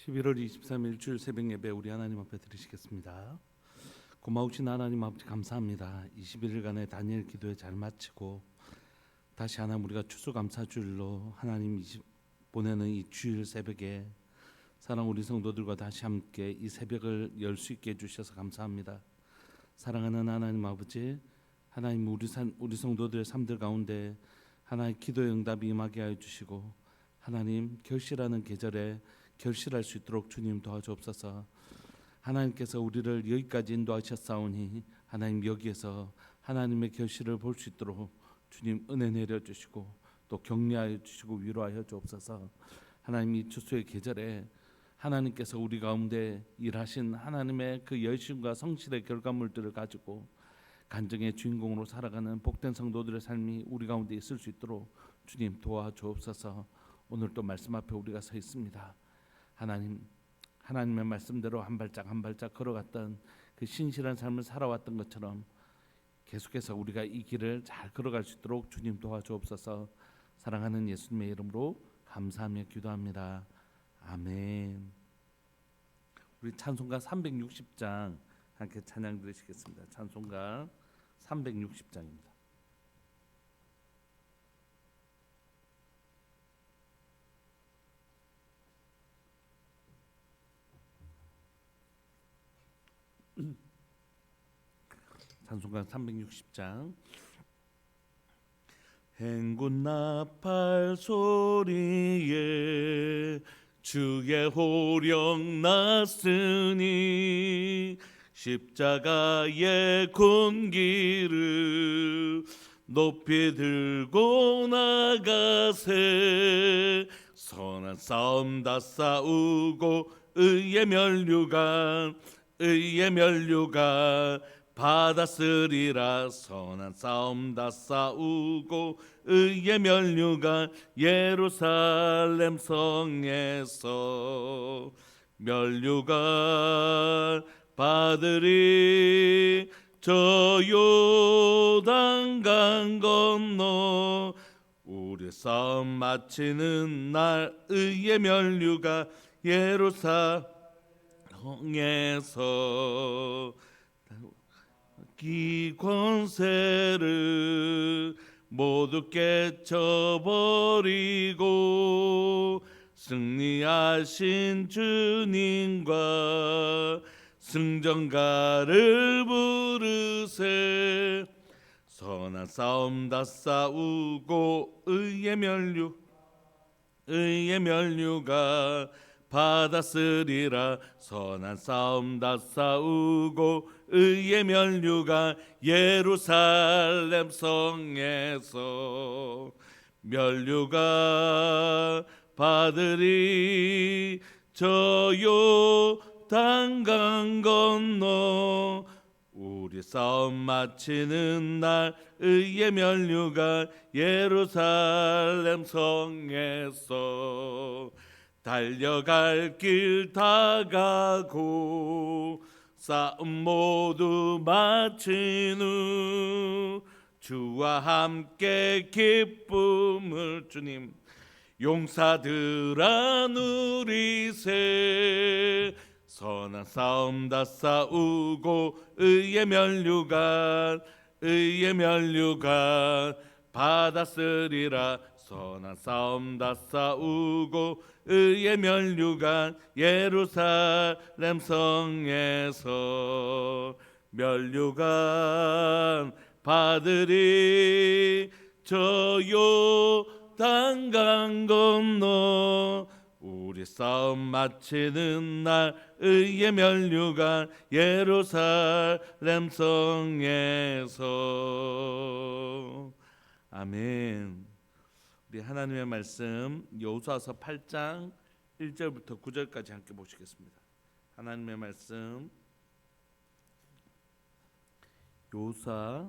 11월 23일 주일 새벽 예배 우리 하나님 앞에 드리시겠습니다. 고마우신 하나님 아버지 감사합니다. 21일간의 다니엘 기도회 잘 마치고 다시 하나님 우리가 추수감사주일로 하나님 보내는 이 주일 새벽에 사랑 우리 성도들과 다시 함께 이 새벽을 열 수 있게 해주셔서 감사합니다. 사랑하는 하나님 아버지, 하나님 우리 성도들의 삶들 가운데 하나님 기도의 응답이 임하게 하여 주시고 하나님 결실하는 계절에 결실할 수 있도록 주님 도와주옵소서. 하나님께서 우리를 여기까지 인도하셨사오니 하나님 여기에서 하나님의 결실을 볼 수 있도록 주님 은혜 내려주시고 또 격려하여 주시고 위로하여 주옵소서. 하나님 이 추수의 계절에 하나님께서 우리 가운데 일하신 하나님의 그 열심과 성실의 결과물들을 가지고 간증의 주인공으로 살아가는 복된 성도들의 삶이 우리 가운데 있을 수 있도록 주님 도와주옵소서. 오늘 또 말씀 앞에 우리가 서 있습니다. 하나님의 말씀대로 한 발짝 한 발짝 걸어갔던 그 신실한 삶을 살아왔던 것처럼 계속해서 우리가 이 길을 잘 걸어갈 수 있도록 주님 도와주옵소서. 사랑하는 예수님의 이름으로 감사하며 기도합니다. 아멘. 우리 찬송가 360장 함께 찬양 드리시겠습니다. 찬송가 360장입니다. 찬송가 360장. 행군 나팔 소리에 주의 호령 났으니 십자가의 군기를 높이 들고 나가세. 선한 싸움 다 싸우고 의의 면류관 받았으리라. 선한 싸움 다 싸우고 의의 면류관 예루살렘 성에서 면류관 받으리. 저 요단강 건너 우리 싸움 마치는 날 의의 면류관 예루살렘에서 기권세를 모두 깨쳐버리고 승리하신 주님과 승전가를 부르세. 선한 싸움 다 싸우고 의의 면류관 받았으리라. 선한 싸움 다 싸우고 의의 면류관 예루살렘 성에서 면류관 받으리. 저 요단강 건너 우리 싸움 마치는 날 의의 면류관 예루살렘 성에서 달려갈 길 다 가고 싸움 모두 마친 후 주와 함께 기쁨을 주님 용사들아 누리세. 선한 싸움 다 싸우고 의의 면류관 받았으리라. 선한 싸움 다 싸우고 의의 면류관 예루살렘 성에서 면류관 받으리. 저 요단강 건너 우리 싸움 마치는 날 의의 면류관 예루살렘 성에서. 아멘. 우리 하나님의 말씀 여호수아서 8장 1절부터 9절까지 함께 보시겠습니다. 하나님의 말씀 여호수아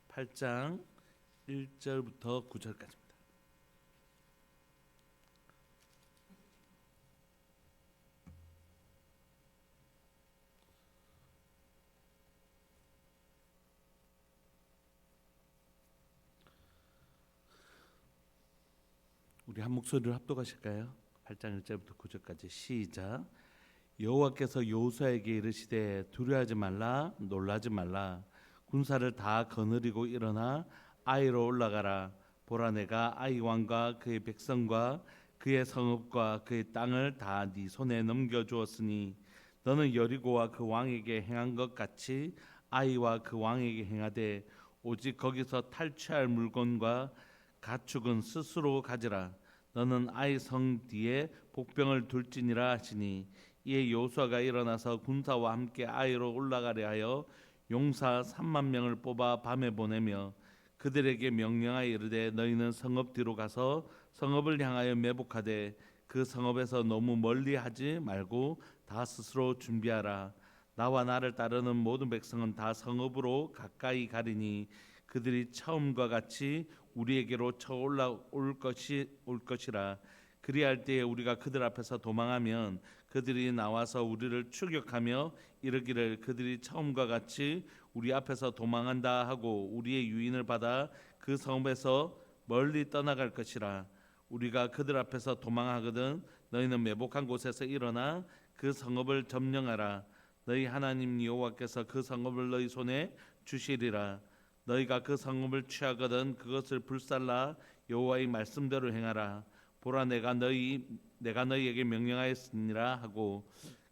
8장 1절부터 9절까지입니다. 우리 한 목소리를 합독하실까요? 8장 1절부터 9절까지 시작. 여호와께서 여호수아에게 이르시되 두려워하지 말라 놀라지 말라 군사를 다 거느리고 일어나 아이로 올라가라. 보라 내가 아이 왕과 그의 백성과 그의 성읍과 그의 땅을 다 네 손에 넘겨 주었으니 너는 여리고와 그 왕에게 행한 것 같이 아이와 그 왕에게 행하되 오직 거기서 탈취할 물건과 가축은 스스로 가지라. 너는 아이 성 뒤에 복병을 둘지니라 하시니 이에 여호수아가 일어나서 군사와 함께 아이로 올라가려 하여 용사 3만 명을 뽑아 밤에 보내며 그들에게 명령하여 이르되 너희는 성읍 뒤로 가서 성읍을 향하여 매복하되 그 성읍에서 너무 멀리 하지 말고 다 스스로 준비하라. 나와 나를 따르는 모든 백성은 다 성읍으로 가까이 가리니 그들이 처음과 같이 우리에게로 쳐 올라올 것이라. 그리할 때에 우리가 그들 앞에서 도망하면 그들이 나와서 우리를 추격하며 이르기를 그들이 처음과 같이 우리 앞에서 도망한다 하고 우리의 유인을 받아 그 성읍에서 멀리 떠나갈 것이라. 우리가 그들 앞에서 도망하거든 너희는 매복한 곳에서 일어나 그 성읍을 점령하라. 너희 하나님 여호와께서 그 성읍을 너희 손에 주시리라. 너희가 그 성읍을 취하거든 그것을 불살라 여호와의 말씀대로 행하라. 보라 내가 너희에게 명령하였으니라 하고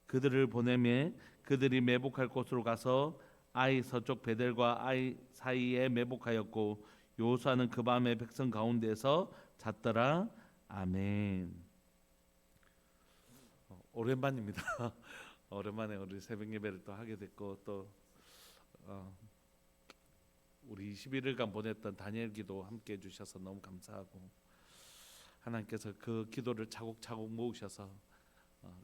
그들을 보내매 그들이 매복할 곳으로 가서 아이 서쪽 베델과 아이 사이에 매복하였고 여호수아는 그 밤에 백성 가운데서 잤더라. 아멘. 오랜만입니다. 오랜만에 우리 새벽 예배를 또 하게 됐고 또 우리 21일간 보냈던 다니엘 기도 함께 해주셔서 너무 감사하고 하나님께서 그 기도를 차곡차곡 모으셔서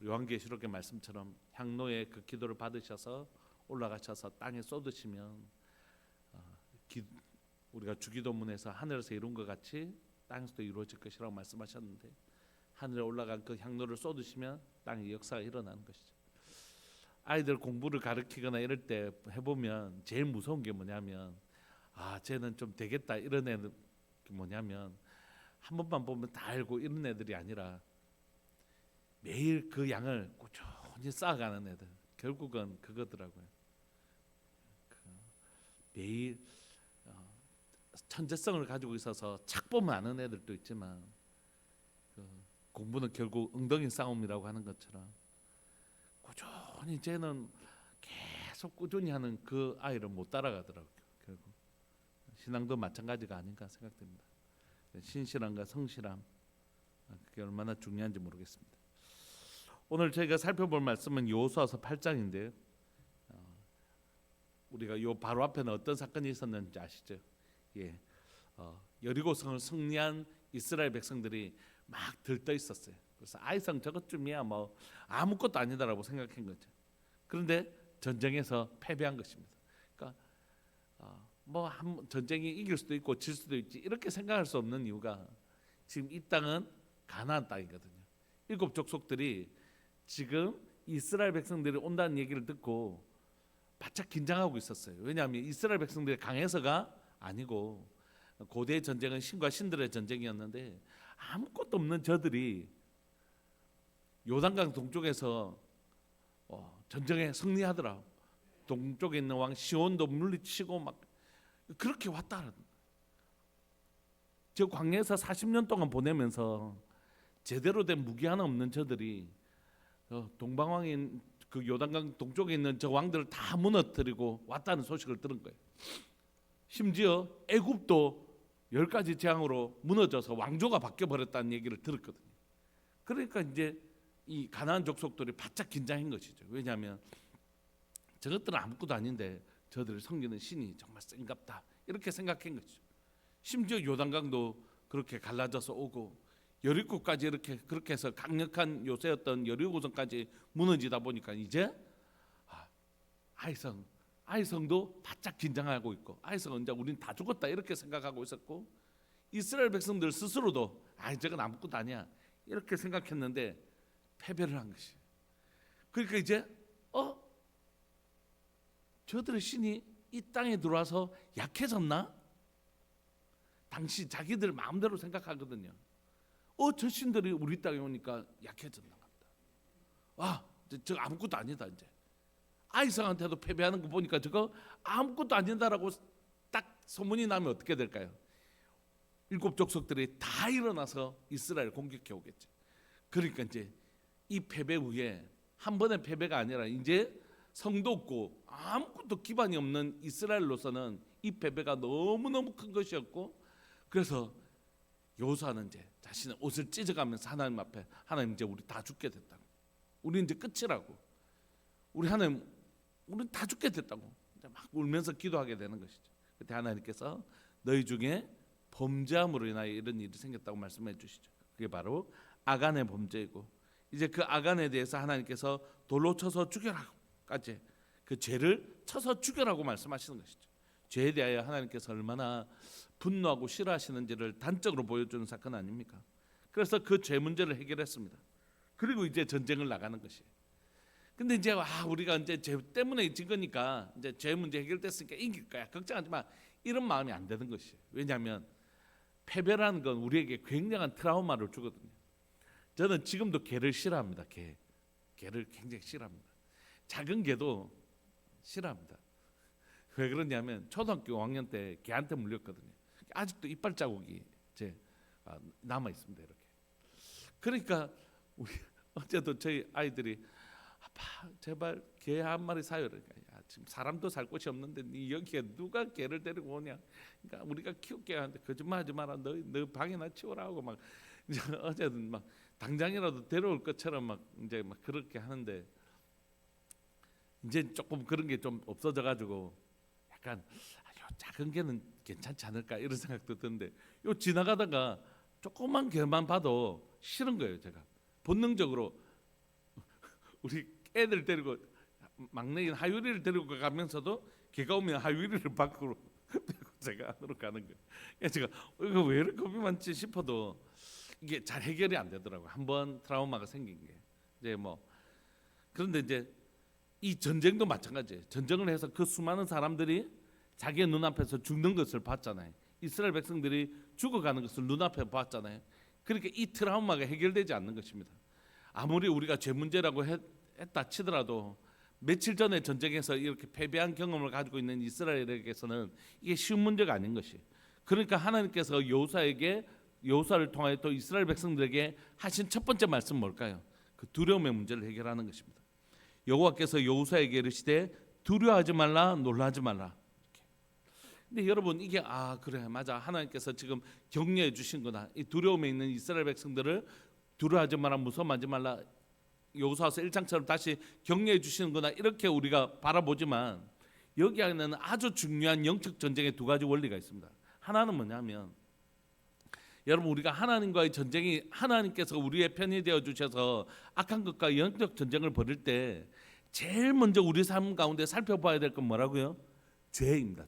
요한계시록의 말씀처럼 향로에 그 기도를 받으셔서 올라가셔서 땅에 쏟으시면 우리가 주기도문에서 하늘에서 이룬 것 같이 땅에서도 이루어질 것이라고 말씀하셨는데 하늘에 올라간 그 향로를 쏟으시면 땅에 역사가 일어나는 것이죠. 아이들 공부를 가르치거나 이럴 때 해보면 제일 무서운 게 뭐냐면 쟤는 좀 되겠다 이런 애들 뭐냐면 한 번만 보면 다 알고 이런 애들이 아니라 매일 그 양을 꾸준히 쌓아가는 애들 결국은 그거더라고요. 매일 천재성을 가지고 있어서 착 보면 아는 애들도 있지만 공부는 결국 엉덩이 싸움이라고 하는 것처럼 꾸준히 쟤는 계속 꾸준히 하는 그 아이를 못 따라가더라고요. 결국 신앙도 마찬가지가 아닌가 생각됩니다. 신실함과 성실함 그게 얼마나 중요한지 모르겠습니다. 오늘 저희가 살펴볼 말씀은 여호수아서 8장인데요. 우리가 요 바로 앞에는 어떤 사건이 있었는지 아시죠? 여리고성을 승리한 이스라엘 백성들이 막 들떠 있었어요. 그래서 아이성 저것쯤이야 뭐 아무것도 아니다라고 생각한 거죠. 그런데 전쟁에서 패배한 것입니다. 그러니까 전쟁이 이길 수도 있고 질 수도 있지 이렇게 생각할 수 없는 이유가 지금 이 땅은 가나안 땅이거든요. 7 족속들이 지금 이스라엘 백성들이 온다는 얘기를 듣고 바짝 긴장하고 있었어요. 왜냐하면 이스라엘 백성들이 강해서가 아니고 고대의 전쟁은 신과 신들의 전쟁이었는데 아무것도 없는 저들이 요단강 동쪽에서 전쟁에 승리하더라. 동쪽에 있는 왕 시온도 물리치고 막 그렇게 왔다. 저 광야에서 40년 동안 보내면서 제대로 된 무기 하나 없는 저들이 동방왕인 그 요단강 동쪽에 있는 저 왕들을 다 무너뜨리고 왔다는 소식을 들은 거예요. 심지어 애굽도 10가지 재앙으로 무너져서 왕조가 바뀌어 버렸다는 얘기를 들었거든요. 그러니까 이제 이 가나안 족속들이 바짝 긴장한 것이죠. 왜냐하면 저것들은 아무것도 아닌데 저들을 섬기는 신이 정말 센갑다 이렇게 생각한 것이죠. 심지어 요단강도 그렇게 갈라져서 오고 여리고까지 이렇게 그렇게 해서 강력한 요새였던 여리고성까지 무너지다 보니까 이제 아이성도 바짝 긴장하고 있고 아이성은 이제 우린 다 죽었다 이렇게 생각하고 있었고 이스라엘 백성들 스스로도 저건 아무것도 아니야 이렇게 생각했는데 패배를 한 것이. 그러니까 이제 저들의 신이 이 땅에 들어와서 약해졌나? 당시 자기들 마음대로 생각하거든요. 저 신들이 우리 땅에 오니까 약해졌나 보다. 저 아무것도 아니다. 이제 아이성한테도 패배하는 거 보니까 저거 아무것도 아니다라고 딱 소문이 나면 어떻게 될까요? 7 족속들이 다 일어나서 이스라엘을 공격해 오겠죠. 그러니까 이제 이 패배 후에 한 번의 패배가 아니라 이제 성도 없고 아무것도 기반이 없는 이스라엘로서는 이 패배가 너무너무 큰 것이었고, 그래서 여호수아는 이제 자신의 옷을 찢어가면서 하나님 앞에, 하나님 이제 우리 다 죽게 됐다고, 우리 이제 끝이라고, 우리 하나님 우리 다 죽게 됐다고 막 울면서 기도하게 되는 것이죠. 그때 하나님께서 너희 중에 범죄함으로 인하여 이런 일이 생겼다고 말씀해 주시죠. 그게 바로 아간의 범죄이고, 이제 그 아간에 대해서 하나님께서 돌로 쳐서 죽여라까지 그 죄를 쳐서 죽여라고 말씀하시는 것이죠. 죄에 대하여 하나님께서 얼마나 분노하고 싫어하시는지를 단적으로 보여주는 사건 아닙니까? 그래서 그 죄 문제를 해결했습니다. 그리고 이제 전쟁을 나가는 것이에요. 근데 이제 우리가 이제 죄 때문에 진 거니까 이제 죄 문제 해결됐으니까 이길 거야, 걱정하지 마, 이런 마음이 안 되는 것이에요. 왜냐하면 패배라는 건 우리에게 굉장한 트라우마를 주거든요. 저는 지금도 개를 싫어합니다. 개를 굉장히 싫어합니다. 작은 개도 싫어합니다. 왜 그러냐면 초등학교 5학년 때 개한테 물렸거든요. 아직도 이빨 자국이 남아 있습니다. 이렇게. 그러니까 우리 어제도 저희 아이들이 아빠 제발 개 한 마리 사요. 그러니까 지금 사람도 살 곳이 없는데 니 여기에 누가 개를 데리고 오냐. 그러니까 우리가 키울게 하는데 거짓말하지 마라. 너 방에나 치워라 하고 막 이제 어제는 막 당장이라도 데려올 것처럼 막 이제 막 그렇게 하는데, 이제 조금 그런 게 좀 없어져 가지고 약간 요 작은 개는 괜찮지 않을까 이런 생각도 드는데, 요 지나가다가 조그만 개만 봐도 싫은 거예요. 제가 본능적으로 우리 애들 데리고, 막내인 하유리를 데리고 가면서도 개가 오면 하유리를 밖으로 제가 안으로 가는 거예요. 제가 이거 왜 이렇게 겁이 많지 싶어도 이게 잘 해결이 안 되더라고요. 한번 트라우마가 생긴 게. 이제 그런데 이제 이 전쟁도 마찬가지예요. 전쟁을 해서 그 수많은 사람들이 자기의 눈앞에서 죽는 것을 봤잖아요. 이스라엘 백성들이 죽어가는 것을 눈앞에 봤잖아요. 그러니까 이 트라우마가 해결되지 않는 것입니다. 아무리 우리가 죄 문제라고 했다 치더라도 며칠 전에 전쟁에서 이렇게 패배한 경험을 가지고 있는 이스라엘에게서는 이게 쉬운 문제가 아닌 것이. 그러니까 하나님께서 여호수아를 통하여 또 이스라엘 백성들에게 하신 첫 번째 말씀 뭘까요? 그 두려움의 문제를 해결하는 것입니다. 여호와께서 여호수아에게 이르시되 두려워하지 말라, 놀라지 말라. 근데 여러분 이게 그래 맞아, 하나님께서 지금 격려해 주신 거다. 이 두려움에 있는 이스라엘 백성들을 두려워하지 말라, 무서워하지 말라, 여호수아서 1장처럼 다시 격려해 주시는 거나 이렇게 우리가 바라보지만, 여기 안에는 아주 중요한 영적 전쟁의 2가지 원리가 있습니다. 하나는 뭐냐면, 여러분 우리가 하나님과의 전쟁이, 하나님께서 우리의 편이 되어 주셔서 악한 것과 영적 전쟁을 벌일 때 제일 먼저 우리 삶 가운데 살펴봐야 될 건 뭐라고요? 죄입니다.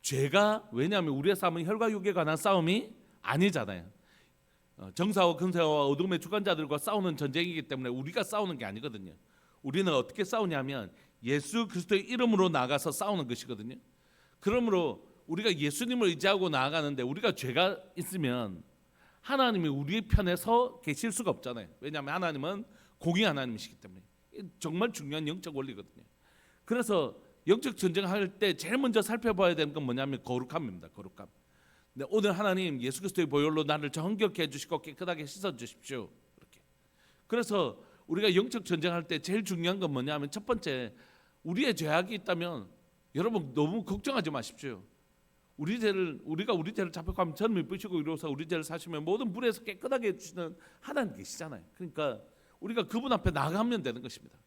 죄가, 왜냐하면 우리의 싸움은 혈과 육에 관한 싸움이 아니잖아요. 정사와 근세와 어둠의 주관자들과 싸우는 전쟁이기 때문에 우리가 싸우는 게 아니거든요. 우리는 어떻게 싸우냐면 예수 그리스도의 이름으로 나가서 싸우는 것이거든요. 그러므로 우리가 예수님을 의지하고 나아가는데 우리가 죄가 있으면 하나님이 우리 편에 서 계실 수가 없잖아요. 왜냐하면 하나님은 공의 하나님이시기 때문에. 정말 중요한 영적 원리거든요. 그래서 영적 전쟁할 때 제일 먼저 살펴봐야 되는 건 뭐냐면 거룩함입니다. 거룩함. 근데 오늘 하나님 예수 그리스도의 보혈로 나를 정결케 해주시고 깨끗하게 씻어주십시오. 이렇게. 그래서 우리가 영적 전쟁할 때 제일 중요한 건 뭐냐면, 첫 번째, 우리의 죄악이 있다면 여러분 너무 걱정하지 마십시오. 우리가 우리 죄를 자백하면 전을 뿌시고 이로써 우리 죄를 사시면 모든 불에서 깨끗하게 해주시는 하나님 계시잖아요. 그러니까 우리가 그분 앞에 나가면 되는 것입니다.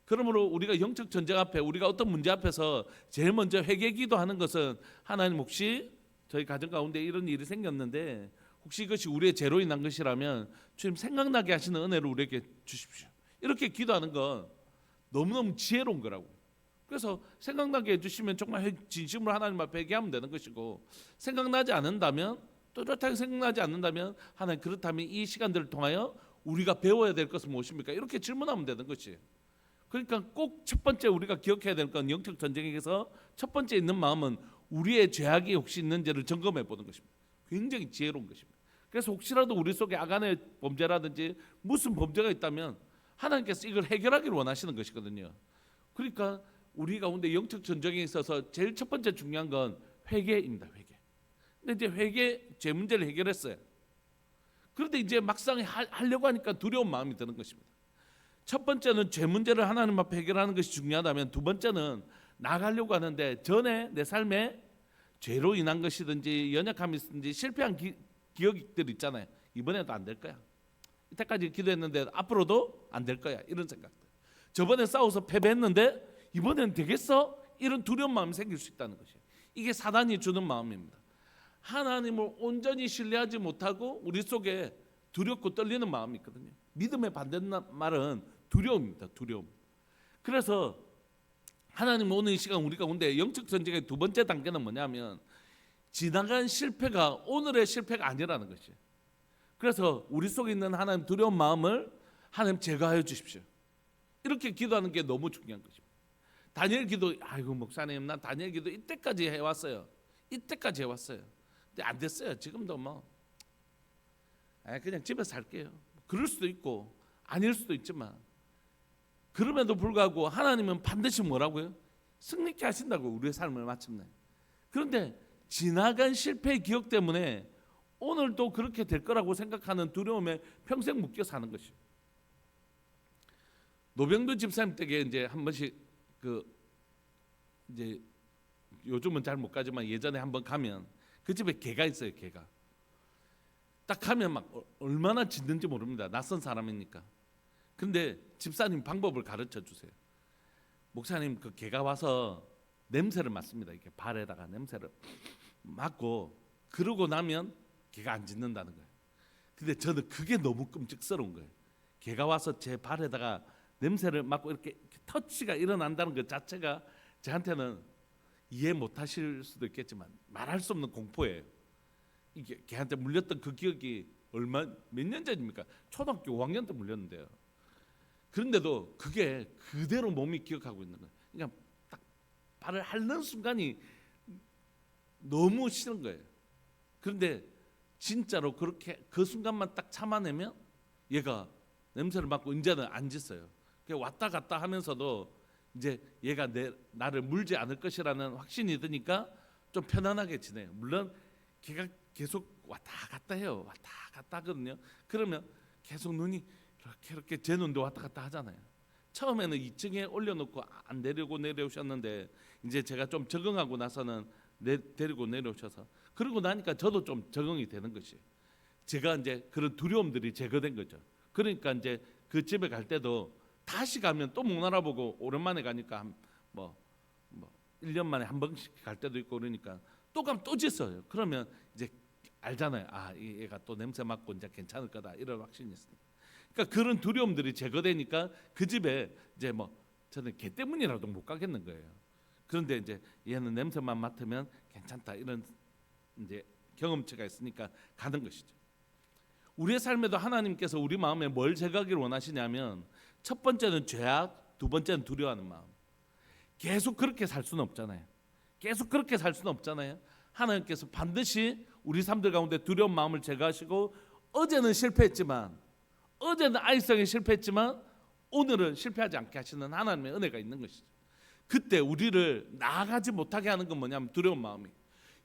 그러므로 우리가 영적 전쟁 앞에, 우리가 어떤 문제 앞에서 제일 먼저 회개 기도하는 것은, 하나님 혹시 저희 가정 가운데 이런 일이 생겼는데 혹시 이것이 우리의 죄로 인한 것이라면 주님 생각나게 하시는 은혜를 우리에게 주십시오. 이렇게 기도하는 건 너무너무 지혜로운 거라고. 그래서 생각나게 해주시면 정말 진심으로 하나님 앞에 회개하면 되는 것이고, 생각나지 않는다면, 또렷하게 생각나지 않는다면, 하나님 그렇다면 이 시간들을 통하여 우리가 배워야 될 것은 무엇입니까? 이렇게 질문하면 되는 것이에요. 그러니까 꼭 첫 번째 우리가 기억해야 될 건, 영적 전쟁에서 첫 번째 있는 마음은 우리의 죄악이 혹시 있는지를 점검해 보는 것입니다. 굉장히 지혜로운 것입니다. 그래서 혹시라도 우리 속에 악한의 범죄라든지 무슨 범죄가 있다면 하나님께서 이걸 해결하기를 원하시는 것이거든요. 그러니까 우리 가운데 영적 전쟁에 있어서 제일 첫 번째 중요한 건 회개입니다. 회개. 근데 이제 죄 문제를 해결했어요. 그런데 이제 막상 하려고 하니까 두려운 마음이 드는 것입니다. 첫 번째는 죄 문제를 하나님 앞에 해결하는 것이 중요하다면, 두 번째는 나가려고 하는데 전에 내 삶에 죄로 인한 것이든지 연약함이 있든지 실패한 기억들 있잖아요. 이번에도 안 될 거야. 이때까지 기도했는데 앞으로도 안 될 거야. 이런 생각들. 저번에 싸워서 패배했는데 이번엔 되겠어? 이런 두려운 마음이 생길 수 있다는 것이에요. 이게 사단이 주는 마음입니다. 하나님을 온전히 신뢰하지 못하고 우리 속에 두렵고 떨리는 마음이 있거든요. 믿음의 반대말은 두려움입니다. 두려움. 그래서 하나님 오늘 이 시간 우리 가운데 영적 전쟁의 두 번째 단계는 뭐냐면 지나간 실패가 오늘의 실패가 아니라는 것이에요. 그래서 우리 속에 있는 하나님 두려운 마음을 하나님 제거하여 주십시오. 이렇게 기도하는 게 너무 중요한 것입니다. 다니엘 기도, 아이고 목사님 난 다니엘 기도 이때까지 해왔어요. 이때까지 해왔어요. 근데 안 됐어요. 지금도 뭐 그냥 집에서 살게요. 그럴 수도 있고 아닐 수도 있지만, 그럼에도 불구하고 하나님은 반드시 뭐라고요? 승리케 하신다고, 우리의 삶을 마침내. 그런데 지나간 실패의 기억 때문에 오늘도 그렇게 될 거라고 생각하는 두려움에 평생 묶여 사는 것이죠. 노병도 집사님 댁에 이제 한 번씩 이제 요즘은 잘 못 가지만 예전에 한번 가면 그 집에 개가 있어요. 개가 딱 가면 막 얼마나 짖는지 모릅니다. 낯선 사람이니까. 근데 집사님 방법을 가르쳐 주세요. 목사님, 그 개가 와서 냄새를 맡습니다. 이렇게 발에다가 냄새를 맡고 그러고 나면 개가 안 짖는다는 거예요. 근데 저는 그게 너무 끔찍스러운 거예요. 개가 와서 제 발에다가 냄새를 맡고 이렇게 터치가 일어난다는 것 자체가 저한테는 이해 못하실 수도 있겠지만 말할 수 없는 공포예요. 이게 걔한테 물렸던 그 기억이 몇 년 전입니까? 초등학교 5학년 때 물렸는데요. 그런데도 그게 그대로 몸이 기억하고 있는 거예요. 그냥 딱 발을 핥는 순간이 너무 싫은 거예요. 그런데 진짜로 그렇게 그 순간만 딱 참아내면 얘가 냄새를 맡고 이제는 안 짖어요. 왔다 갔다 하면서도 이제 얘가 나를 물지 않을 것이라는 확신이 드니까 좀 편안하게 지내요. 물론 걔가 계속 왔다 갔다 해요. 왔다 갔다 하거든요. 그러면 계속 눈이 이렇게 제 눈도 왔다 갔다 하잖아요. 처음에는 2층에 올려놓고 안 내려오셨는데 이제 제가 좀 적응하고 나서는 데리고 내려오셔서, 그러고 나니까 저도 좀 적응이 되는 것이에요. 제가 이제 그런 두려움들이 제거된 거죠. 그러니까 이제 그 집에 갈 때도 다시 가면 또 목 알아보고, 오랜만에 가니까 뭐 1년 만에 한 번씩 갈 때도 있고 그러니까 또 가면 또 짖어요. 그러면 이제 알잖아요. 아, 얘가 또 냄새 맡고 이제 괜찮을 거다, 이런 확신이 있으니까. 그러니까 그런 두려움들이 제거되니까 그 집에 이제 저는 걔 때문이라도 못 가겠는 거예요. 그런데 이제 얘는 냄새만 맡으면 괜찮다, 이런 이제 경험치가 있으니까 가는 것이죠. 우리의 삶에도 하나님께서 우리 마음에 뭘 제거하기를 원하시냐면, 첫 번째는 죄악, 두 번째는 두려워하는 마음. 계속 그렇게 살 수는 없잖아요. 계속 그렇게 살 수는 없잖아요. 하나님께서 반드시 우리 삶들 가운데 두려운 마음을 제거하시고, 어제는 실패했지만, 어제는 아이성에 실패했지만 오늘은 실패하지 않게 하시는 하나님의 은혜가 있는 것이죠. 그때 우리를 나아가지 못하게 하는 건 뭐냐면 두려운 마음이.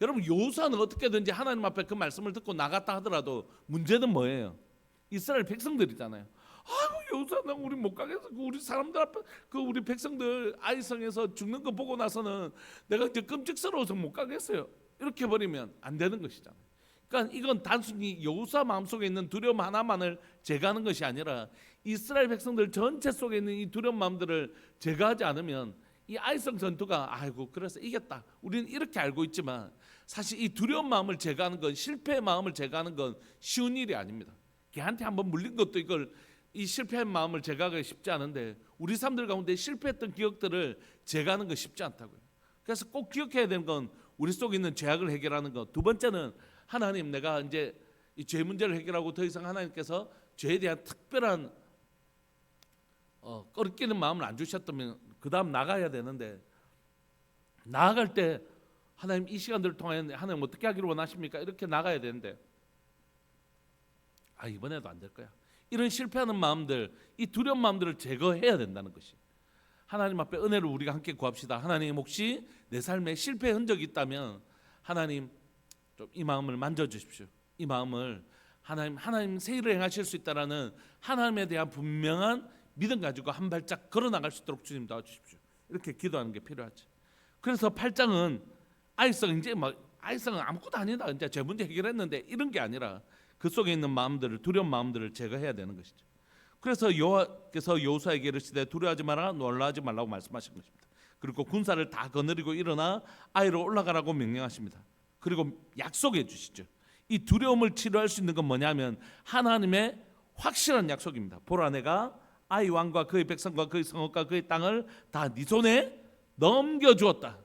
여러분, 여호수아는 어떻게든지 하나님 앞에 그 말씀을 듣고 나갔다 하더라도 문제는 뭐예요? 이스라엘 백성들이잖아요. 아이고, 여호수아, 나 우리 못 가겠어. 우리 사람들 앞에 우리 백성들 아이성에서 죽는 거 보고 나서는 내가 이제 끔찍스러워서 못 가겠어요. 이렇게 버리면 안 되는 것이잖아요. 그러니까 이건 단순히 여호수아 마음속에 있는 두려움 하나만을 제거하는 것이 아니라 이스라엘 백성들 전체 속에 있는 이 두려운 마음들을 제거하지 않으면 이 아이성 전투가, 아이고 그래서 이겼다, 우리는 이렇게 알고 있지만 사실 이 두려운 마음을 제거하는 건, 실패의 마음을 제거하는 건 쉬운 일이 아닙니다. 걔한테 한번 물린 것도 이 실패한 마음을 제거하기가 쉽지 않은데, 우리 삶들 가운데 실패했던 기억들을 제거하는 건 쉽지 않다고요. 그래서 꼭 기억해야 되는 건 우리 속에 있는 죄악을 해결하는 것. 두 번째는 하나님, 내가 이제 이 죄 문제를 해결하고 더 이상 하나님께서 죄에 대한 특별한 꺼리끼는 마음을 안 주셨다면 그 다음 나가야 되는데, 나아갈 때 하나님 이 시간들을 통해 하나님 어떻게 하기를 원하십니까? 이렇게 나가야 되는데 이번에도 안 될 거야. 이런 실패하는 마음들, 이 두려운 마음들을 제거해야 된다는 것이. 하나님 앞에 은혜를 우리가 함께 구합시다. 하나님, 혹시 내 삶에 실패 흔적이 있다면 하나님 좀 이 마음을 만져주십시오. 이 마음을 하나님 새 일을 행하실 수 있다라는 하나님에 대한 분명한 믿음 가지고 한 발짝 걸어 나갈 수 있도록 주님 도와주십시오. 이렇게 기도하는 게 필요하죠. 그래서 8장은 아이성, 이제 아이성은 아무것도 아니다, 이제 제 문제 해결했는데, 이런 게 아니라 그 속에 있는 마음들을, 두려운 마음들을 제거해야 되는 것이죠. 그래서 여호와께서 여호수아에게 이르시되 두려워하지 마라, 놀라지 말라고 말씀하신 것입니다. 그리고 군사를 다 거느리고 일어나 아이로 올라가라고 명령하십니다. 그리고 약속해 주시죠. 이 두려움을 치료할 수 있는 건 뭐냐면 하나님의 확실한 약속입니다. 보라, 내가 아이 왕과 그의 백성과 그의 성읍과 그의 땅을 다 네 손에 넘겨주었다.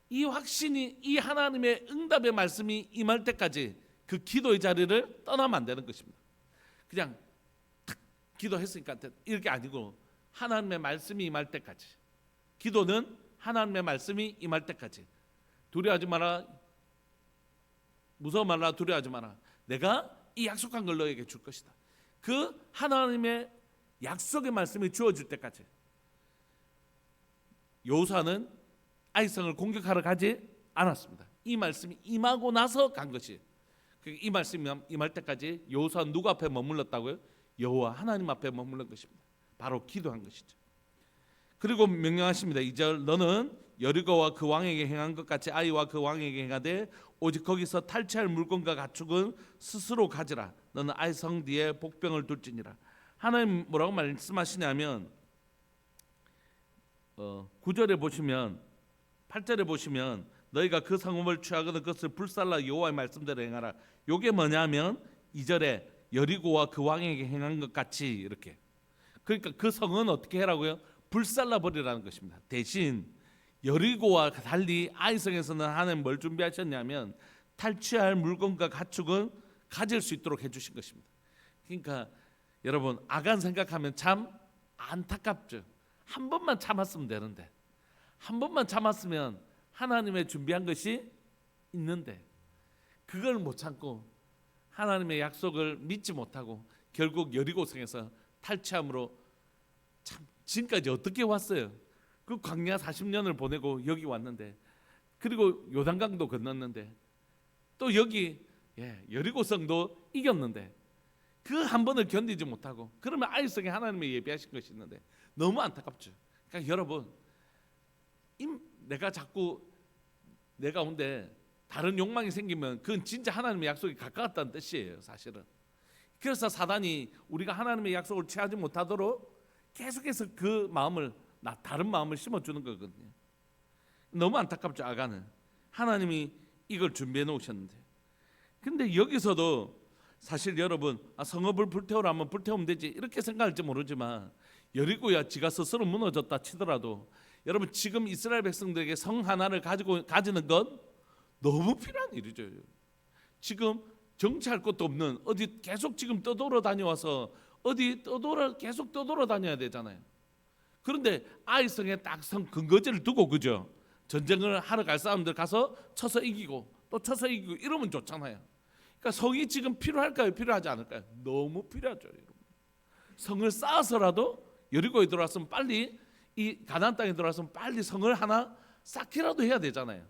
이 확신이, 이 하나님의 응답의 말씀이 임할 때까지 그 기도의 자리를 떠나면 안 되는 것입니다. 그냥 탁 기도했으니까 이렇게 아니고 하나님의 말씀이 임할 때까지, 기도는 하나님의 말씀이 임할 때까지, 두려워하지 마라, 무서워 말라, 두려워하지 마라, 내가 이 약속한 걸 너에게 줄 것이다. 그 하나님의 약속의 말씀이 주어질 때까지. 여호수아는 아이성을 공격하러 가지 않았습니다. 이 말씀이 임하고 나서 간 것이. 이 말씀이 임할 때까지 여호수아는 누구 앞에 머물렀다고요? 여호와 하나님 앞에 머물른 것입니다. 바로 기도한 것이죠. 그리고 명령하십니다. 2절, 너는 여리고와 그 왕에게 행한 것 같이 아이와 그 왕에게 행하되 오직 거기서 탈취할 물건과 가축은 스스로 가지라. 너는 아이성 뒤에 복병을 둘지니라. 하나님 뭐라고 말씀하시냐면 9절에 보시면, 8절에 보시면 너희가 그 성읍을 취하거든 그것을 불살라 여호와의 말씀대로 행하라. 이게 뭐냐면 2절에 여리고와 그 왕에게 행한 것 같이, 이렇게. 그러니까 그 성은 어떻게 해라고요? 불살라 버리라는 것입니다. 대신 여리고와 달리 아이성에서는 하나님 뭘 준비하셨냐면 탈취할 물건과 가축은 가질 수 있도록 해주신 것입니다. 그러니까 여러분, 아간 생각하면 참 안타깝죠. 한 번만 참았으면 되는데, 한 번만 참았으면 하나님의 준비한 것이 있는데 그걸 못 참고 하나님의 약속을 믿지 못하고 결국 여리고성에서 탈취함으로 참 지금까지 어떻게 왔어요? 그 광야 40년을 보내고 여기 왔는데, 그리고 요단강도 건넜는데, 또 여기 여리고성도 이겼는데 그 한 번을 견디지 못하고, 그러면 아이성에 하나님의 예비하신 것이 있는데 너무 안타깝죠. 그러니까 여러분, 내가 자꾸 내 가운데 다른 욕망이 생기면 그건 진짜 하나님의 약속이 가까웠다는 뜻이에요, 사실은. 그래서 사단이 우리가 하나님의 약속을 취하지 못하도록 계속해서 그 마음을, 다른 마음을 심어주는 거거든요. 너무 안타깝죠. 아간은 하나님이 이걸 준비해 놓으셨는데, 근데 여기서도 사실 여러분, 성읍을 불태우라면 불태우면 되지 이렇게 생각할지 모르지만, 여리고야 지가 스스로 무너졌다 치더라도 여러분, 지금 이스라엘 백성들에게 성 하나를 가지는 건 너무 필요한 일이죠. 지금 정치할 것도 없는, 어디 계속 지금 떠돌아 다녀와서 계속 떠돌아 다녀야 되잖아요. 그런데 아이성에 딱 성 근거지를 두고, 그죠? 전쟁을 하러 갈 사람들 가서 쳐서 이기고 또 쳐서 이기고 이러면 좋잖아요. 그러니까 성이 지금 필요할까요? 필요하지 않을까요? 너무 필요하죠, 여러분. 성을 쌓아서라도 여리고에 들어왔으면 빨리, 이 가나안 땅에 들어왔으면 빨리 성을 하나 쌓기라도 해야 되잖아요.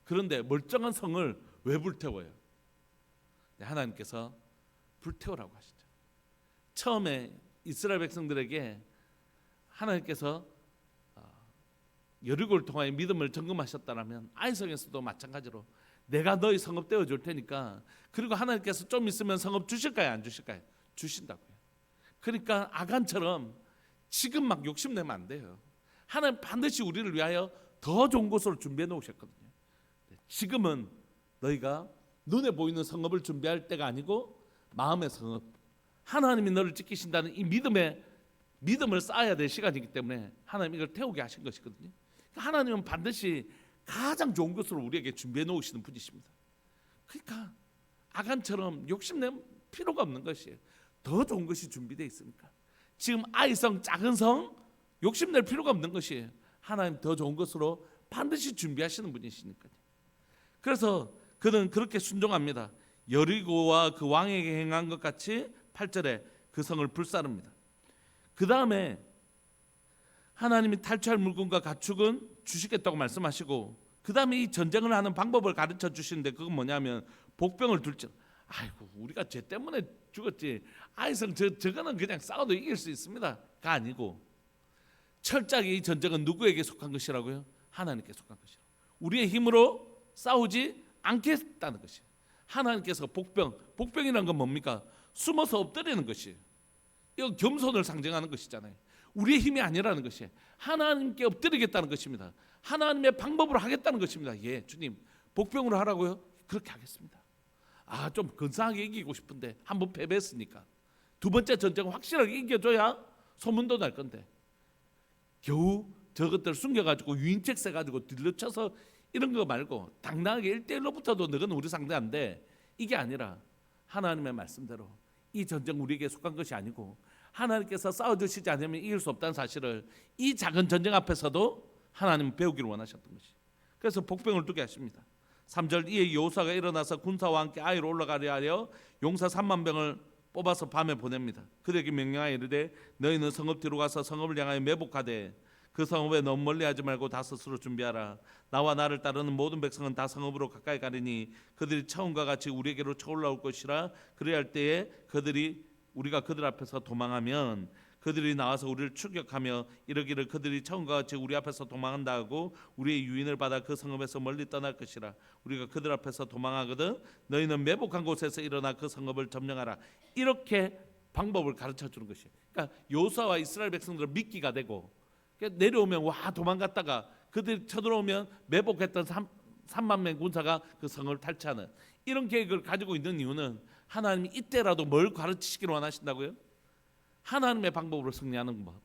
그런데 멀쩡한 성을 왜 불태워요? 하나님께서 불태우라고 하시죠. 처음에 이스라엘 백성들에게 하나님께서 여리고를 통하여 믿음을 점검하셨다면 아이성에서도 마찬가지로 내가 너희 성읍 떼어줄 테니까, 그리고 하나님께서 좀 있으면 성읍 주실까요? 안 주실까요? 주신다고요. 그러니까 아간처럼 지금 막 욕심내면 안 돼요. 하나님 반드시 우리를 위하여 더 좋은 곳으로 준비해 놓으셨거든요. 지금은 너희가 눈에 보이는 성읍을 준비할 때가 아니고 마음의 성읍, 하나님이 너를 지키신다는 이 믿음을 쌓아야 될 시간이기 때문에 하나님 이걸 태우게 하신 것이거든요. 하나님은 반드시 가장 좋은 것으로 우리에게 준비해 놓으시는 분이십니다. 그러니까 아간처럼 욕심낼 필요가 없는 것이에요. 더 좋은 것이 준비되어 있으니까. 지금 아이성 작은 성 욕심낼 필요가 없는 것이에요. 하나님 더 좋은 것으로 반드시 준비하시는 분이시니까요. 그래서 그는 그렇게 순종합니다. 여리고와 그 왕에게 행한 것 같이 8절에 그 성을 불사릅니다. 그 다음에 하나님이 탈취할 물건과 가축은 주시겠다고 말씀하시고, 그 다음에 이 전쟁을 하는 방법을 가르쳐 주시는데, 그건 뭐냐면 복병을 둘 줄. 아이고, 우리가 죄 때문에 죽었지, 아이성 저거는 그냥 싸워도 이길 수 있습니다가 아니고, 철저하게 이 전쟁은 누구에게 속한 것이라고요? 하나님께 속한 것이라고. 우리의 힘으로 싸우지 않겠다는 것이에요. 하나님께서 복병이라는 건 뭡니까? 숨어서 엎드리는 것이에요. 이거 겸손을 상징하는 것이잖아요. 우리의 힘이 아니라는 것이에요. 하나님께 엎드리겠다는 것입니다. 하나님의 방법으로 하겠다는 것입니다. 예, 주님, 복병으로 하라고요? 그렇게 하겠습니다. 좀 근사하게 이기고 싶은데 한번 패배했으니까 두 번째 전쟁을 확실하게 이겨줘야 소문도 날 건데, 겨우 저것들 숨겨가지고 유인책 써가지고 들러쳐서 이런 거 말고 당당하게 1대1로 붙어도 너는 우리 상대 안 돼, 이게 아니라 하나님의 말씀대로 이 전쟁 우리에게 속한 것이 아니고 하나님께서 싸워주시지 않으면 이길 수 없다는 사실을 이 작은 전쟁 앞에서도 하나님은 배우기를 원하셨던 것이. 그래서 복병을 두게 하십니다. 3절, 이에 여호수아가 일어나서 군사와 함께 아이로 올라가려 하여 용사 3만 명을 뽑아서 밤에 보냅니다. 그들에게 명령하여 이르되 너희는 성읍 뒤로 가서 성읍을 향하여 매복하되 그 성읍에 너무 멀리하지 말고 다 스스로 준비하라. 나와 나를 따르는 모든 백성은 다 성읍으로 가까이 가리니 그들이 처음과 같이 우리에게로 쳐올라올 것이라. 그래야 할 때에 우리가 그들 앞에서 도망하면 그들이 나와서 우리를 추격하며 이르기를 그들이 처음과 같이 우리 앞에서 도망한다 하고 우리의 유인을 받아 그 성읍에서 멀리 떠날 것이라. 우리가 그들 앞에서 도망하거든 너희는 매복한 곳에서 일어나 그 성읍을 점령하라. 이렇게 방법을 가르쳐 주는 것이에요. 그러니까 여호수아와 이스라엘 백성들은 미끼가 되고, 내려오면 와 도망갔다가 그들이 쳐들어오면 매복했던 3만 명 군사가 그 성을 탈취하는 이런 계획을 가지고 있는 이유는 하나님이 이때라도 뭘 가르치시기를 원하신다고요? 하나님의 방법으로 승리하는 법.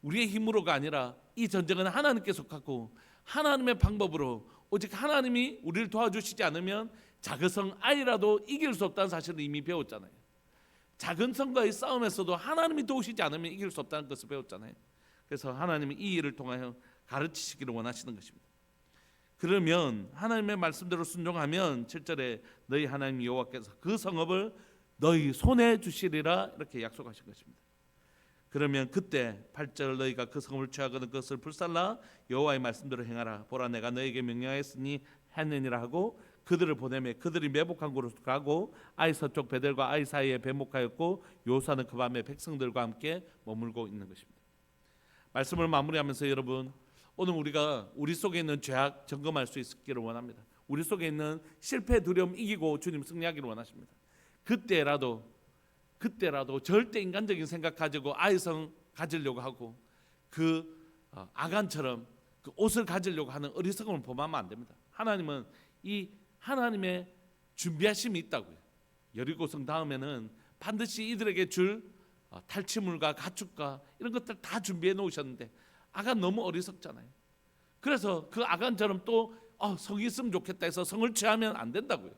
우리의 힘으로가 아니라 이 전쟁은 하나님께 속하고 하나님의 방법으로, 오직 하나님이 우리를 도와주시지 않으면 작은 성 아이라도 이길 수 없다는 사실을 이미 배웠잖아요. 작은 성과의 싸움에서도 하나님이 도우시지 않으면 이길 수 없다는 것을 배웠잖아요. 그래서 하나님이 이 일을 통하여 가르치시기를 원하시는 것입니다. 그러면 하나님의 말씀대로 순종하면 7절에 너희 하나님 여호와께서 그 성읍을 너희 손에 주시리라 이렇게 약속하신 것입니다. 그러면 그때 8절, 너희가 그 성읍을 취하거든 그것을 불살라 여호와의 말씀대로 행하라. 보라, 내가 너에게 명령하였으니 했느니라 하고 그들을 보내매 그들이 매복한 곳으로 가고 아이 서쪽 베델과 아이 사이에 배목하였고 여호수아는 그 밤에 백성들과 함께 머물고 있는 것입니다. 말씀을 마무리하면서 여러분, 오늘 우리가 우리 속에 있는 죄악 점검할 수 있기를 원합니다. 우리 속에 있는 실패, 두려움 이기고 주님 승리하기를 원하십니다. 그때라도 절대 인간적인 생각 가지고 아이성 가지려고 하고 그 아간처럼 그 옷을 가지려고 하는 어리석음을 범하면 안 됩니다. 하나님은 이 하나님의 준비하심이 있다고요. 여리고성 다음에는 반드시 이들에게 줄 탈취물과 가축과 이런 것들 다 준비해 놓으셨는데 아간 너무 어리석잖아요. 그래서 그 아간처럼 또 성이 있으면 좋겠다 해서 성을 취하면 안 된다고요.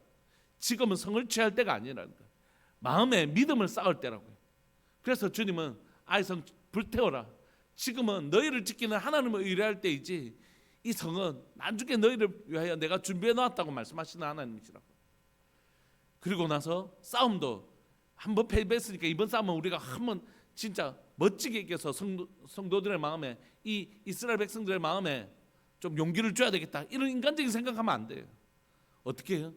지금은 성을 취할 때가 아니라는 거예요. 마음에 믿음을 쌓을 때라고요. 그래서 주님은 아이성 불태워라. 지금은 너희를 지키는 하나님을 의뢰할 때이지 이 성은 나중에 너희를 위하여 내가 준비해 놓았다고 말씀하시는 하나님이시라고. 그리고 나서 싸움도 한번 패배했으니까 이번 싸움은 우리가 한번 진짜 멋지게 이겨서 성도들의 마음에, 이 이스라엘 백성들의 마음에 좀 용기를 줘야 되겠다, 이런 인간적인 생각하면 안 돼요. 어떻게 해요?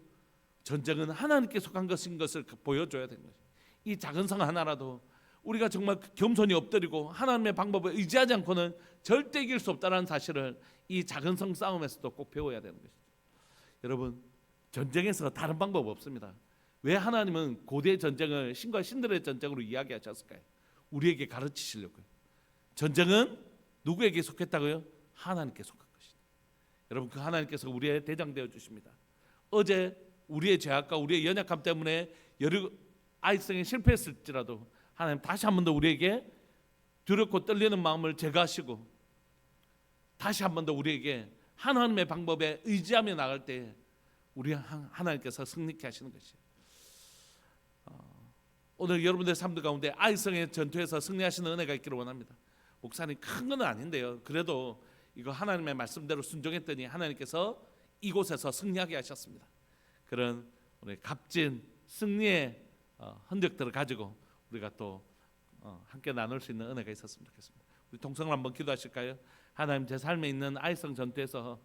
전쟁은 하나님께 속한 것인 것을 보여줘야 되는 거죠. 이 작은 성 하나라도 우리가 정말 겸손히 엎드리고 하나님의 방법을 의지하지 않고는 절대 이길 수 없다는 사실을 이 작은 성 싸움에서도 꼭 배워야 되는 것이죠. 여러분, 전쟁에서 다른 방법 없습니다. 왜 하나님은 고대 전쟁을 신과 신들의 전쟁으로 이야기하셨을까요? 우리에게 가르치시려고요. 전쟁은 누구에게 속했다고요? 하나님께 속한 것이죠. 여러분, 그 하나님께서 우리의 대장 되어 주십니다. 어제 우리의 죄악과 우리의 연약함 때문에 아이성에 실패했을지라도 하나님 다시 한 번 더 우리에게 두렵고 떨리는 마음을 제거하시고 다시 한 번 더 우리에게 하나님의 방법에 의지하며 나갈 때 우리 하나님께서 승리케 하시는 것이에요. 오늘 여러분들의 삶들 가운데 아이성의 전투에서 승리하시는 은혜가 있기를 원합니다. 목사님, 큰 건 아닌데요, 그래도 이거 하나님의 말씀대로 순종했더니 하나님께서 이곳에서 승리하게 하셨습니다. 그런 우리 값진 승리의 흔적들을 가지고 우리가 또 함께 나눌 수 있는 은혜가 있었으면 좋겠습니다. 우리 동성을 한번 기도하실까요? 하나님, 제 삶에 있는 아이성 전투에서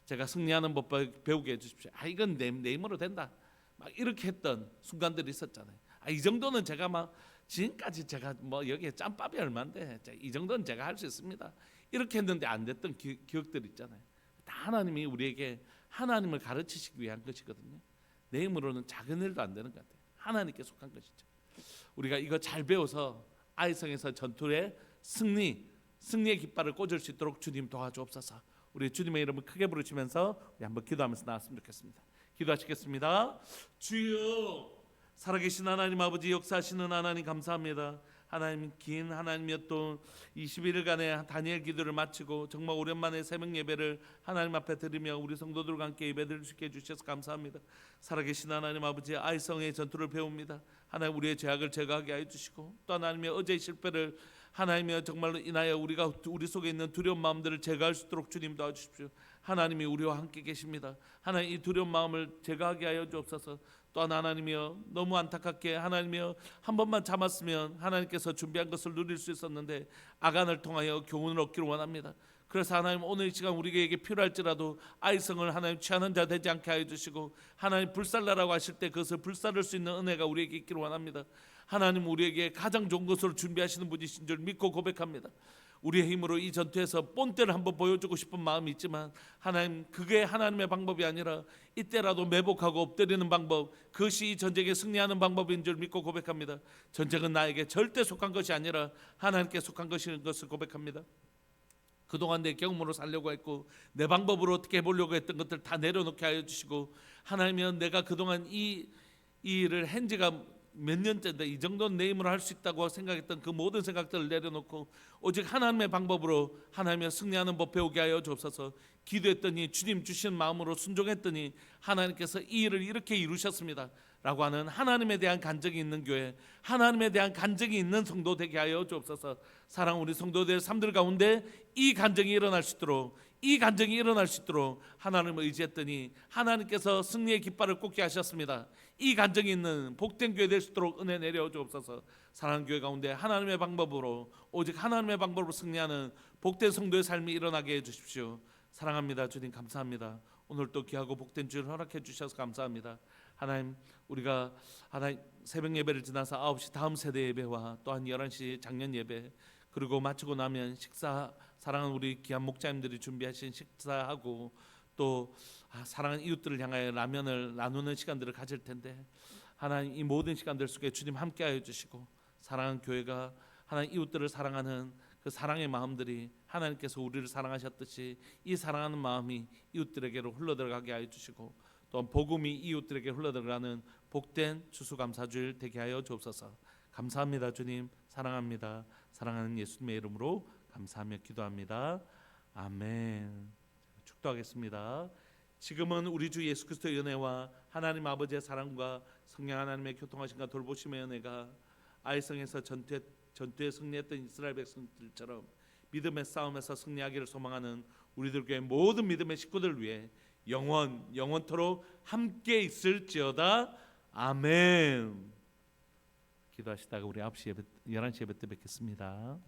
제가 승리하는 법 배우게 해주십시오. 이건 내 힘으로 된다, 막 이렇게 했던 순간들이 있었잖아요. 이 정도는 제가 막 지금까지 제가 뭐 여기에 짬밥이 얼마인데 이 정도는 제가 할 수 있습니다, 이렇게 했는데 안 됐던 기억들 있잖아요. 다 하나님이 우리에게 하나님을 가르치시기 위한 것이거든요. 내 힘으로는 작은 일도 안 되는 것 같아요. 하나님께 속한 것이죠. 우리가 이거 잘 배워서 아이성에서 전투의 승리의 깃발을 꽂을 수 있도록 주님 도와주옵소서. 우리 주님의 이름을 크게 부르시면서 우리 한번 기도하면서 나왔으면 좋겠습니다. 기도하시겠습니다. 주여, 살아계신 하나님 아버지, 역사하시는 하나님 감사합니다. 하나님, 긴 하나님의 또 21일간의 다니엘 기도를 마치고 정말 오랜만에 새벽 예배를 하나님 앞에 드리며 우리 성도들과 함께 예배드릴 수 있게 해주셔서 감사합니다. 살아계신 하나님 아버지, 아이성의 전투를 배웁니다. 하나님, 우리의 죄악을 제거하게 하여 주시고 또 하나님의 어제의 실패를 하나님의 정말로 인하여 우리 속에 있는 두려운 마음들을 제거할 수 있도록 주님 도와주십시오. 하나님이 우리와 함께 계십니다. 하나님, 이 두려운 마음을 제거하게 하여 주옵소서. 또한 하나님이여, 너무 안타깝게 하나님이여, 한 번만 참았으면 하나님께서 준비한 것을 누릴 수 있었는데 아간을 통하여 교훈을 얻기를 원합니다. 그래서 하나님, 오늘 이 시간 우리에게 필요할지라도 아이성을 하나님 취하는 자 되지 않게 하여 주시고, 하나님 불살라라고 하실 때 그것을 불살을 수 있는 은혜가 우리에게 있기를 원합니다. 하나님, 우리에게 가장 좋은 것으로 준비하시는 분이신 줄 믿고 고백합니다. 우리의 힘으로 이 전투에서 본때를 한번 보여주고 싶은 마음이 있지만 하나님, 그게 하나님의 방법이 아니라 이때라도 매복하고 엎드리는 방법, 그것이 이 전쟁에 승리하는 방법인 줄 믿고 고백합니다. 전쟁은 나에게 절대 속한 것이 아니라 하나님께 속한 것인 것을 고백합니다. 그동안 내 경험으로 살려고 했고 내 방법으로 어떻게 해보려고 했던 것들 다 내려놓게 하여 주시고, 하나님은 내가 그동안 이 일을 한 지가 몇 년째인데 이 정도는 내 힘으로 할 수 있다고 생각했던 그 모든 생각들을 내려놓고 오직 하나님의 방법으로 하나님의 승리하는 법 배우게 하여 주옵소서. 기도했더니 주님 주신 마음으로 순종했더니 하나님께서 이 일을 이렇게 이루셨습니다 라고 하는 하나님에 대한 간증이 있는 교회, 하나님에 대한 간증이 있는 성도 되게 하여 주옵소서. 사랑, 우리 성도들 삶들 가운데 이 간증이 일어날 수 있도록 하나님을 의지했더니 하나님께서 승리의 깃발을 꽂게 하셨습니다. 이 간증이 있는 복된 교회 될 수 있도록 은혜 내려 주옵소서. 사랑하는 교회 가운데 하나님의 방법으로, 오직 하나님의 방법으로 승리하는 복된 성도의 삶이 일어나게 해 주십시오. 사랑합니다. 주님 감사합니다. 오늘 또 귀하고 복된 주를 허락해 주셔서 감사합니다. 하나님, 우리가 하나님 새벽 예배를 지나서 9시 다음 세대 예배와 또한 11시 작년 예배, 그리고 마치고 나면 식사, 사랑하는 우리 귀한 목자님들이 준비하신 식사하고 또 사랑하는 이웃들을 향하여 라면을 나누는 시간들을 가질 텐데, 하나님, 이 모든 시간들 속에 주님 함께하여 주시고 사랑하는 교회가 하나님 이웃들을 사랑하는 그 사랑의 마음들이 하나님께서 우리를 사랑하셨듯이 이 사랑하는 마음이 이웃들에게로 흘러들어가게 하여 주시고, 또한 복음이 이웃들에게 흘러들어가는 복된 추수감사주일 되게 하여 주옵소서. 감사합니다. 주님 사랑합니다. 사랑하는 예수님의 이름으로 감사하며 기도합니다. 아멘. 축도하겠습니다. 지금은 우리 주 예수 그리스도의 은혜와 하나님 아버지의 사랑과 성령 하나님의 교통하심과 돌보심의 은혜가 아이성에서 전투에 승리했던 이스라엘 백성들처럼 믿음의 싸움에서 승리하기를 소망하는 우리들 교회 모든 믿음의 식구들 위해 영원토록 함께 있을지어다. 아멘. 기도하시다가 우리 11시 예배 때 뵙겠습니다.